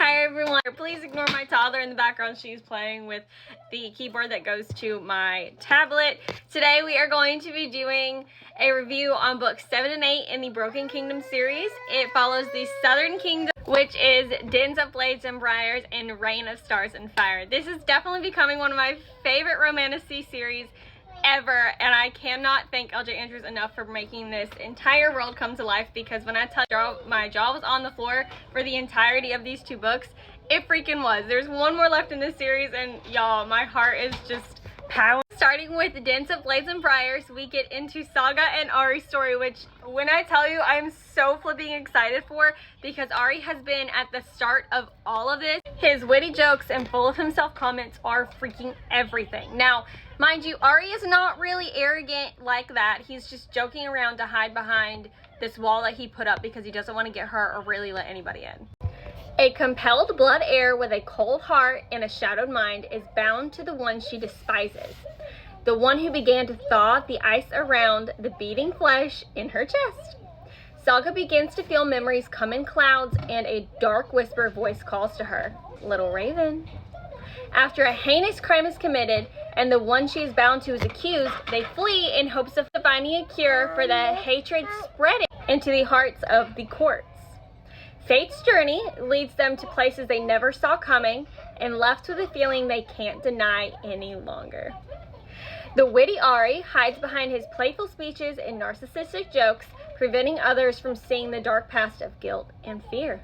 Hi everyone, please ignore my toddler in the background. She's playing with the keyboard that goes to my tablet. Today we are going to be doing a review on books 7 and 8 in the Broken Kingdom series. It follows the Southern Kingdom, which is Dens of Blades and Briars and Reign of Stars and Fire. This is definitely becoming one of my favorite romantasy series ever, and I cannot thank LJ Andrews enough for making this entire world come to life, because when I tell you my jaw was on the floor for the entirety of these two books, it freaking was. There's one more left in this series, and y'all, my heart is just pounding. Starting with Dens of Blades and Briars, we get into Saga and Ari's story, which when I tell you, I'm so flipping excited for, because Ari has been at the start of all of this. His witty jokes and full of himself comments are freaking everything. Now, mind you, Ari is not really arrogant like that. He's just joking around to hide behind this wall that he put up because he doesn't want to get hurt or really let anybody in. A compelled blood heir with a cold heart and a shadowed mind is bound to the one she despises, the one who began to thaw the ice around the beating flesh in her chest. Saga begins to feel memories come in clouds, and a dark whisper voice calls to her, "Little Raven." After a heinous crime is committed and the one she is bound to is accused, they flee in hopes of finding a cure for the hatred spreading into the hearts of the courts. Fate's journey leads them to places they never saw coming, and left with a feeling they can't deny any longer. The witty Ari hides behind his playful speeches and narcissistic jokes, preventing others from seeing the dark past of guilt and fear.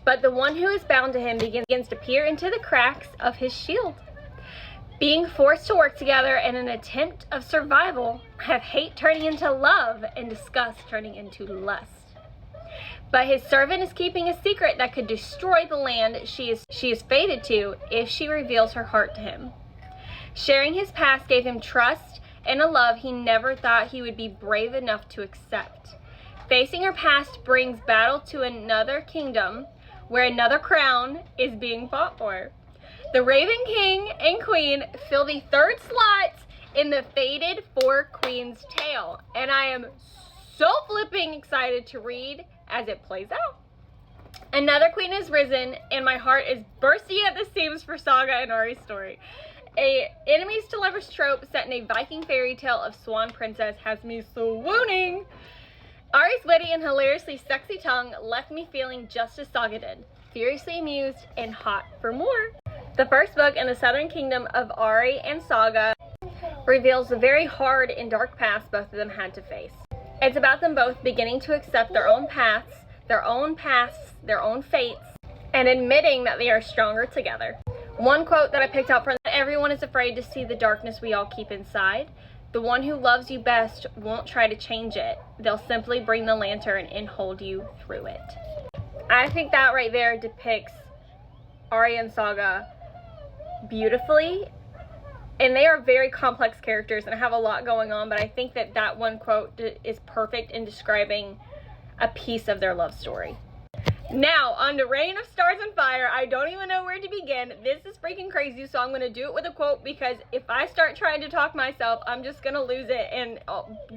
But the one who is bound to him begins to peer into the cracks of his shield. Being forced to work together in an attempt of survival have hate turning into love and disgust turning into lust. But his servant is keeping a secret that could destroy the land she is fated to if she reveals her heart to him. Sharing his past gave him trust and a love he never thought he would be brave enough to accept. Facing her past brings battle to another kingdom where another crown is being fought for. The Raven King and Queen fill the third slot in the fated Four Queens tale, and I am so flipping excited to read as it plays out. Another queen has risen, and my heart is bursting at the seams for Saga and Ari's story. A enemies to lovers trope set in a Viking fairy tale of Swan Princess has me swooning. Ari's witty and hilariously sexy tongue left me feeling just as Saga did, furiously amused and hot for more. The first book in the Southern Kingdom of Ari and Saga reveals the very hard and dark past both of them had to face. It's about them both beginning to accept their own paths, their own fates, and admitting that they are stronger together. One quote that I picked out from that: "Everyone is afraid to see the darkness we all keep inside. The one who loves you best won't try to change it. They'll simply bring the lantern and hold you through it." I think that right there depicts Ari and Saga beautifully. And they are very complex characters and have a lot going on, but I think that that one quote is perfect in describing a piece of their love story. Now, on to Reign of Stars and Fire. I don't even know where to begin. This is freaking crazy, so I'm going to do it with a quote, because if I start trying to talk myself, I'm just going to lose it, and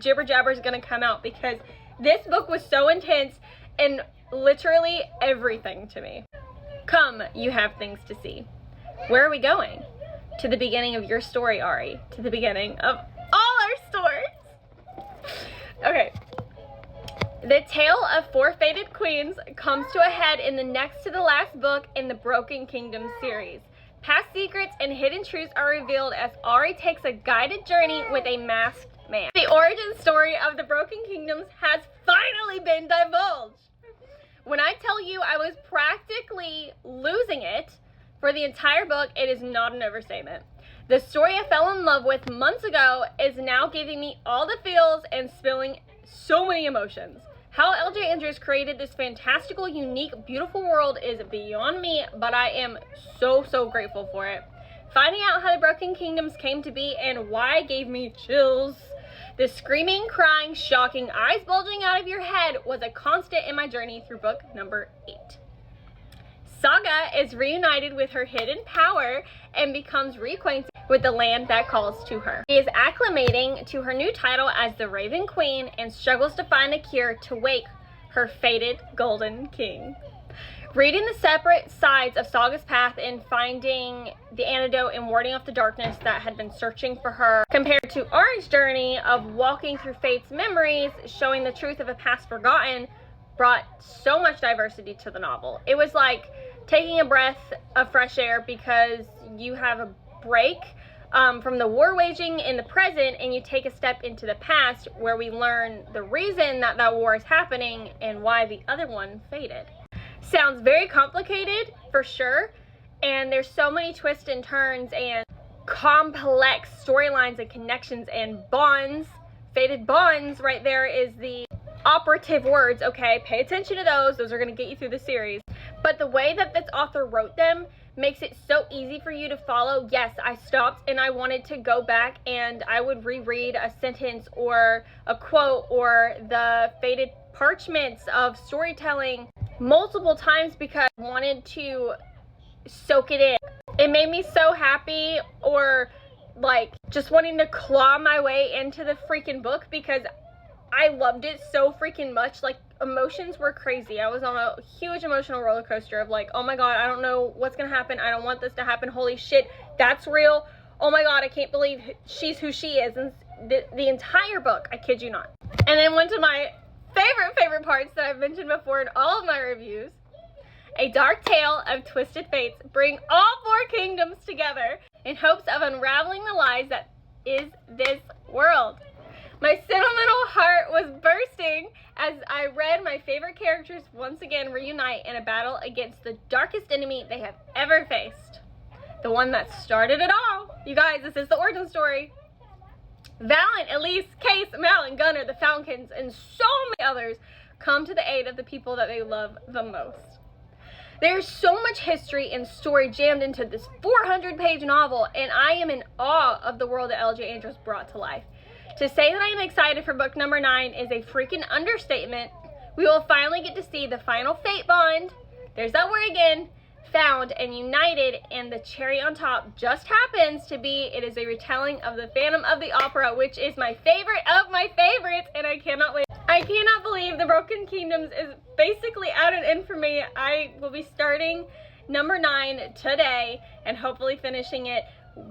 jibber jabber is going to come out, because this book was so intense and literally everything to me. Come, you have things to see. Where are we going? To the beginning of your story, Ari. To the beginning of all our stories. Okay. The tale of four fated queens comes to a head in the next to the last book in the Broken Kingdom series. Past secrets and hidden truths are revealed as Ari takes a guided journey with a masked man. The origin story of the Broken Kingdoms has finally been divulged. When I tell you I was practically losing it for the entire book, it is not an overstatement. The story I fell in love with months ago is now giving me all the feels and spilling so many emotions. How LJ Andrews created this fantastical, unique, beautiful world is beyond me, but I am so grateful for it. Finding out how the Broken Kingdoms came to be and why gave me chills. The screaming, crying, shocking, eyes bulging out of your head was a constant in my journey through book number 8. Saga is reunited with her hidden power and becomes reacquainted with the land that calls to her. She is acclimating to her new title as the Raven Queen and struggles to find a cure to wake her fated Golden King. Reading the separate sides of Saga's path in finding the antidote and warding off the darkness that had been searching for her, compared to Ari's journey of walking through Fate's memories, showing the truth of a past forgotten, brought so much diversity to the novel. It was like taking a breath of fresh air because you have a break from the war waging in the present, and you take a step into the past where we learn the reason that that war is happening and why the other one faded. Sounds very complicated for sure, and there's so many twists and turns and complex storylines and connections and bonds. Faded bonds right there is the operative words. Okay, pay attention to those are going to get you through the series. But the way that this author wrote them makes it so easy for you to follow. Yes, I stopped and I wanted to go back and I would reread a sentence or a quote or the faded parchments of storytelling multiple times because I wanted to soak it in. It made me so happy, or like just wanting to claw my way into the freaking book because I loved it so freaking much. Like, emotions were crazy. I was on a huge emotional roller coaster of like, oh my god, I don't know what's gonna happen. I don't want this to happen. Holy shit, that's real. Oh my god, I can't believe she's who she is. And the entire book, I kid you not. And then went to my favorite parts that I've mentioned before in all of my reviews. A dark tale of twisted fates bring all four kingdoms together in hopes of unraveling the lies that is this world. My sentimental heart was bursting as I read my favorite characters once again reunite in a battle against the darkest enemy they have ever faced. The one that started it all. You guys, this is the origin story. Valiant, Elise, Case, Malin, Gunnar, the Falcons, and so many others come to the aid of the people that they love the most. There's so much history and story jammed into this 400-page novel, and I am in awe of the world that L.J. Andrews brought to life. To say that I am excited for book number 9 is a freaking understatement. We will finally get to see the final fate bond, there's that word again, found and united, and the cherry on top just happens to be it is a retelling of the Phantom of the Opera, which is my favorite of my favorites, and I cannot wait. I cannot believe the Broken Kingdoms is basically out and in for me. I will be starting number 9 today and hopefully finishing it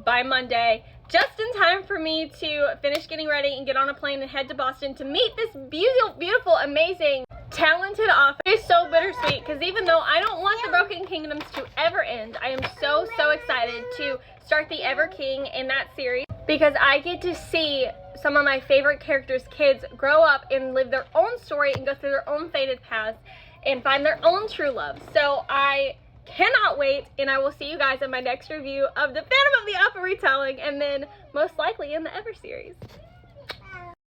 by Monday, just in time for me to finish getting ready and get on a plane and head to Boston to meet this beautiful, amazing, talented author. It's so bittersweet because even though I don't want the Broken Kingdoms to ever end, I am so excited to start the Ever King in that series because I get to see some of my favorite characters' kids grow up and live their own story and go through their own faded paths and find their own true love. So I cannot wait, and I will see you guys in my next review of the Phantom of the Opera retelling, and then most likely in the Ever series.